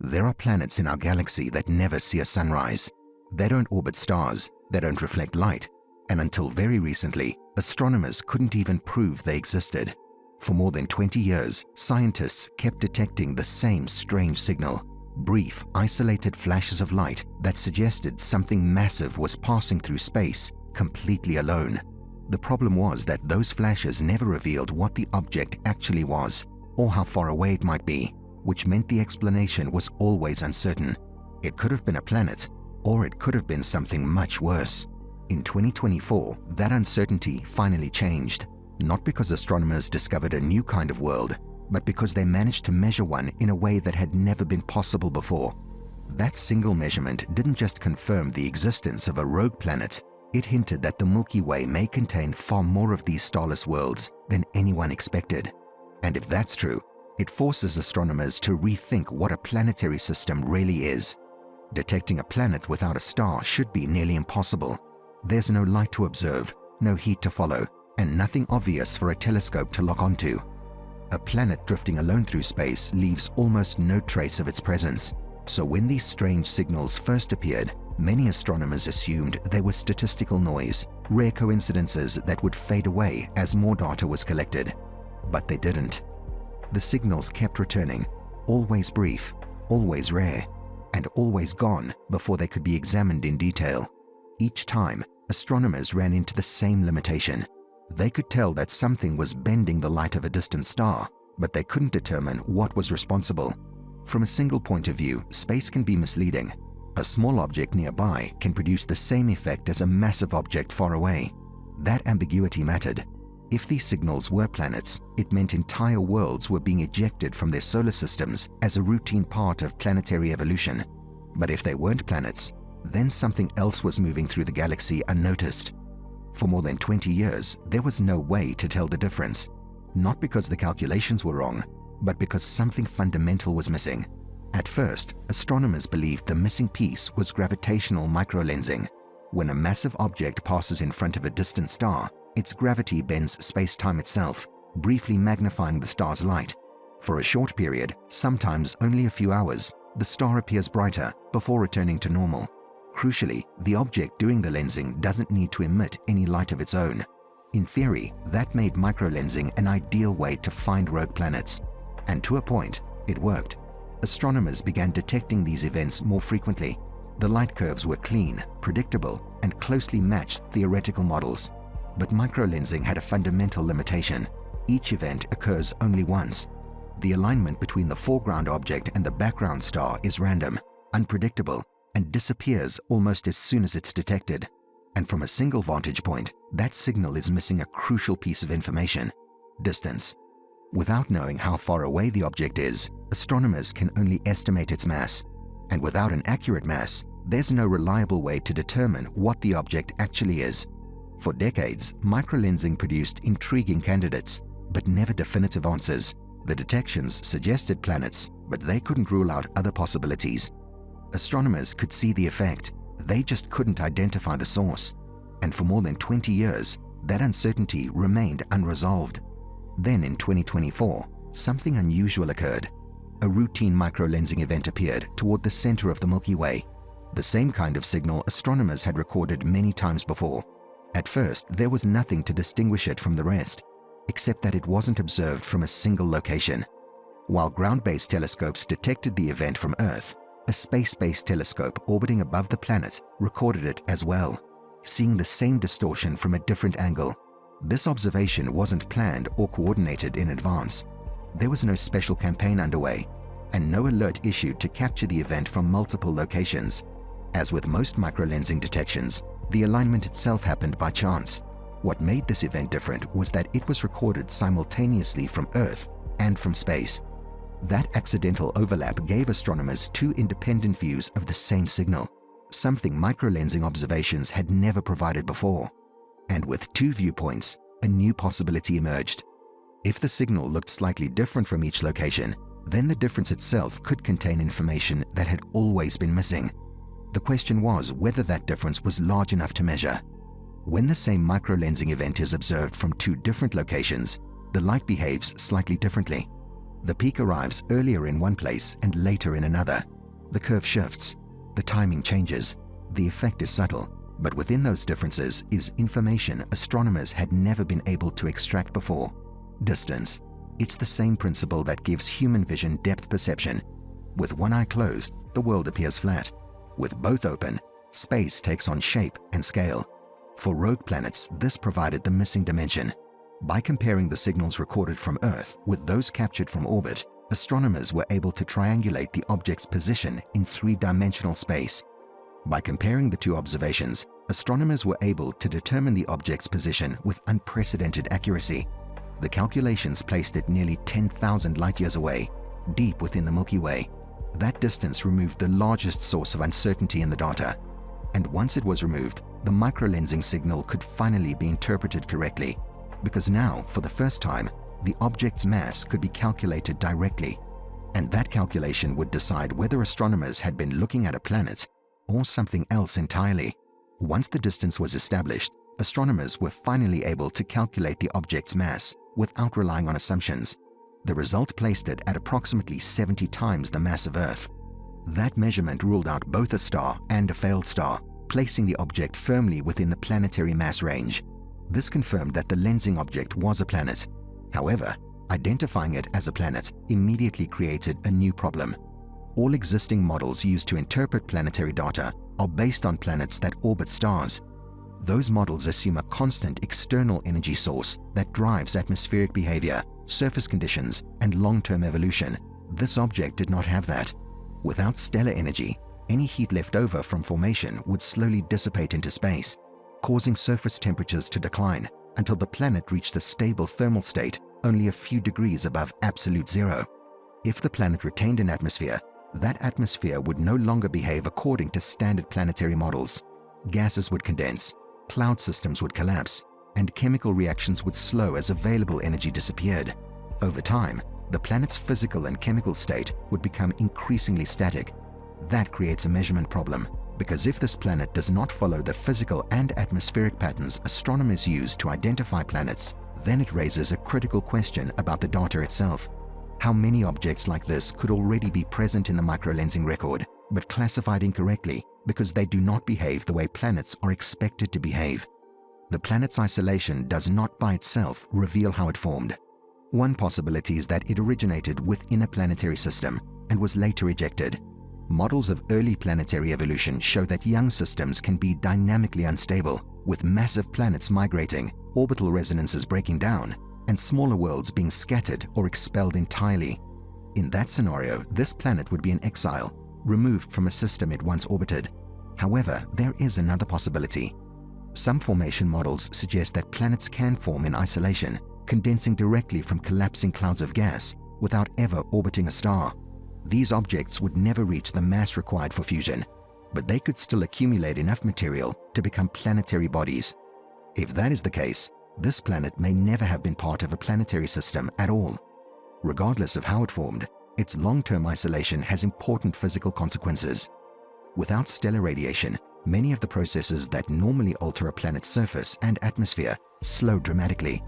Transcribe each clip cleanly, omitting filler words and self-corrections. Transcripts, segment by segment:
There are planets in our galaxy that never see a sunrise. They don't orbit stars, they don't reflect light, and until very recently, astronomers couldn't even prove they existed. For more than 20 years, scientists kept detecting the same strange signal, brief, isolated flashes of light that suggested something massive was passing through space, completely alone. The problem was that those flashes never revealed what the object actually was, or how far away it might be, which meant the explanation was always uncertain. It could have been a planet, or it could have been something much worse. In 2024, that uncertainty finally changed, not because astronomers discovered a new kind of world, but because they managed to measure one in a way that had never been possible before. That single measurement didn't just confirm the existence of a rogue planet, it hinted that the Milky Way may contain far more of these starless worlds than anyone expected. And if that's true, it forces astronomers to rethink what a planetary system really is. Detecting a planet without a star should be nearly impossible. There's no light to observe, no heat to follow, and nothing obvious for a telescope to lock onto. A planet drifting alone through space leaves almost no trace of its presence. So when these strange signals first appeared, many astronomers assumed they were statistical noise, rare coincidences that would fade away as more data was collected. But they didn't. The signals kept returning, always brief, always rare, and always gone before they could be examined in detail. Each time, astronomers ran into the same limitation. They could tell that something was bending the light of a distant star, but they couldn't determine what was responsible. From a single point of view, space can be misleading. A small object nearby can produce the same effect as a massive object far away. That ambiguity mattered. If these signals were planets, it meant entire worlds were being ejected from their solar systems as a routine part of planetary evolution. But if they weren't planets, then something else was moving through the galaxy unnoticed. For more than 20 years, there was no way to tell the difference. Not because the calculations were wrong, but because something fundamental was missing. At first, astronomers believed the missing piece was gravitational microlensing. When a massive object passes in front of a distant star, its gravity bends space-time itself, briefly magnifying the star's light. For a short period, sometimes only a few hours, the star appears brighter before returning to normal. Crucially, the object doing the lensing doesn't need to emit any light of its own. In theory, that made microlensing an ideal way to find rogue planets. And to a point, it worked. Astronomers began detecting these events more frequently. The light curves were clean, predictable, and closely matched theoretical models. But microlensing had a fundamental limitation. Each event occurs only once. The alignment between the foreground object and the background star is random, unpredictable, and disappears almost as soon as it's detected. And from a single vantage point, that signal is missing a crucial piece of information: distance. Without knowing how far away the object is, astronomers can only estimate its mass. And without an accurate mass, there's no reliable way to determine what the object actually is. For decades, microlensing produced intriguing candidates, but never definitive answers. The detections suggested planets, but they couldn't rule out other possibilities. Astronomers could see the effect, they just couldn't identify the source. And for more than 20 years, that uncertainty remained unresolved. Then in 2024, something unusual occurred. A routine microlensing event appeared toward the center of the Milky Way. The same kind of signal astronomers had recorded many times before. At first, there was nothing to distinguish it from the rest, except that it wasn't observed from a single location. While ground-based telescopes detected the event from Earth, a space-based telescope orbiting above the planet recorded it as well, seeing the same distortion from a different angle. This observation wasn't planned or coordinated in advance. There was no special campaign underway, and no alert issued to capture the event from multiple locations. As with most microlensing detections, the alignment itself happened by chance. What made this event different was that it was recorded simultaneously from Earth and from space. That accidental overlap gave astronomers two independent views of the same signal, something microlensing observations had never provided before. And with two viewpoints, a new possibility emerged. If the signal looked slightly different from each location, then the difference itself could contain information that had always been missing. The question was whether that difference was large enough to measure. When the same microlensing event is observed from two different locations, the light behaves slightly differently. The peak arrives earlier in one place and later in another. The curve shifts, the timing changes, the effect is subtle, but within those differences is information astronomers had never been able to extract before. Distance. It's the same principle that gives human vision depth perception. With one eye closed, the world appears flat. With both open, space takes on shape and scale. For rogue planets, this provided the missing dimension. By comparing the signals recorded from Earth with those captured from orbit, astronomers were able to triangulate the object's position in three-dimensional space. By comparing the two observations, astronomers were able to determine the object's position with unprecedented accuracy. The calculations placed it nearly 10,000 light-years away, deep within the Milky Way. That distance removed the largest source of uncertainty in the data. And once it was removed, the microlensing signal could finally be interpreted correctly, because now, for the first time, the object's mass could be calculated directly. And that calculation would decide whether astronomers had been looking at a planet or something else entirely. Once the distance was established, astronomers were finally able to calculate the object's mass without relying on assumptions. The result placed it at approximately 70 times the mass of Earth. That measurement ruled out both a star and a failed star, placing the object firmly within the planetary mass range. This confirmed that the lensing object was a planet. However, identifying it as a planet immediately created a new problem. All existing models used to interpret planetary data are based on planets that orbit stars. Those models assume a constant external energy source that drives atmospheric behavior, surface conditions, and long-term evolution. This object did not have that. Without stellar energy, any heat left over from formation would slowly dissipate into space, causing surface temperatures to decline until the planet reached a stable thermal state only a few degrees above absolute zero. If the planet retained an atmosphere, that atmosphere would no longer behave according to standard planetary models. Gases would condense, cloud systems would collapse, and chemical reactions would slow as available energy disappeared. Over time, the planet's physical and chemical state would become increasingly static. That creates a measurement problem, because if this planet does not follow the physical and atmospheric patterns astronomers use to identify planets, then it raises a critical question about the data itself. How many objects like this could already be present in the microlensing record, but classified incorrectly because they do not behave the way planets are expected to behave? The planet's isolation does not by itself reveal how it formed. One possibility is that it originated within a planetary system and was later ejected. Models of early planetary evolution show that young systems can be dynamically unstable, with massive planets migrating, orbital resonances breaking down, and smaller worlds being scattered or expelled entirely. In that scenario, this planet would be in exile, removed from a system it once orbited. However, there is another possibility. Some formation models suggest that planets can form in isolation, condensing directly from collapsing clouds of gas without ever orbiting a star. These objects would never reach the mass required for fusion, but they could still accumulate enough material to become planetary bodies. If that is the case, this planet may never have been part of a planetary system at all. Regardless of how it formed, its long-term isolation has important physical consequences. Without stellar radiation, many of the processes that normally alter a planet's surface and atmosphere slow dramatically.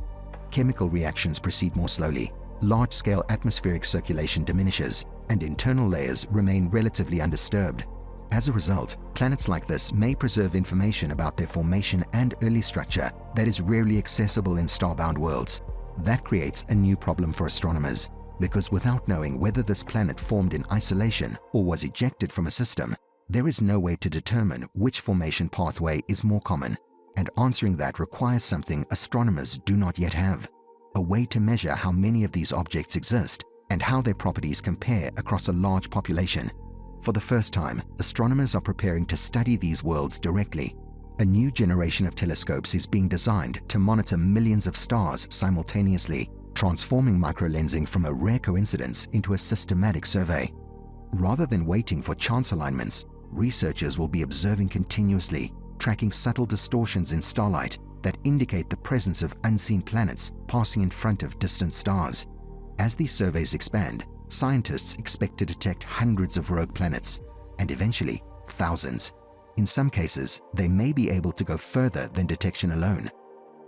Chemical reactions proceed more slowly, large-scale atmospheric circulation diminishes, and internal layers remain relatively undisturbed. As a result, planets like this may preserve information about their formation and early structure that is rarely accessible in starbound worlds. That creates a new problem for astronomers, because without knowing whether this planet formed in isolation or was ejected from a system, there is no way to determine which formation pathway is more common, and answering that requires something astronomers do not yet have: a way to measure how many of these objects exist and how their properties compare across a large population. For the first time, astronomers are preparing to study these worlds directly. A new generation of telescopes is being designed to monitor millions of stars simultaneously, transforming microlensing from a rare coincidence into a systematic survey. Rather than waiting for chance alignments, researchers will be observing continuously, tracking subtle distortions in starlight that indicate the presence of unseen planets passing in front of distant stars. As these surveys expand, scientists expect to detect hundreds of rogue planets, and eventually thousands. In some cases, they may be able to go further than detection alone.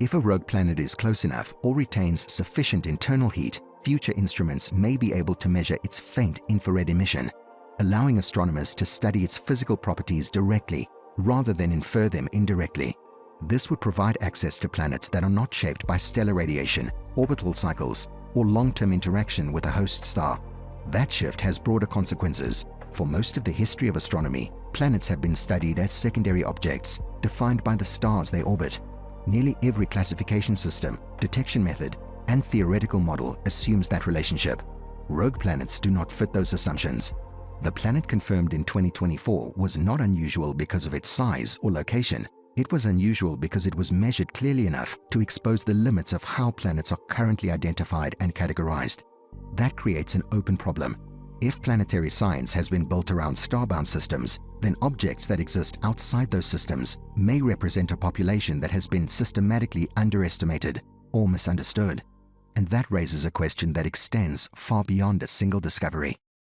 If a rogue planet is close enough or retains sufficient internal heat, future instruments may be able to measure its faint infrared emission, allowing astronomers to study its physical properties directly rather than infer them indirectly. This would provide access to planets that are not shaped by stellar radiation, orbital cycles, or long-term interaction with a host star. That shift has broader consequences. For most of the history of astronomy, planets have been studied as secondary objects, defined by the stars they orbit. Nearly every classification system, detection method, and theoretical model assumes that relationship. Rogue planets do not fit those assumptions. The planet confirmed in 2024 was not unusual because of its size or location. It was unusual because it was measured clearly enough to expose the limits of how planets are currently identified and categorized. That creates an open problem. If planetary science has been built around starbound systems, then objects that exist outside those systems may represent a population that has been systematically underestimated or misunderstood. And that raises a question that extends far beyond a single discovery.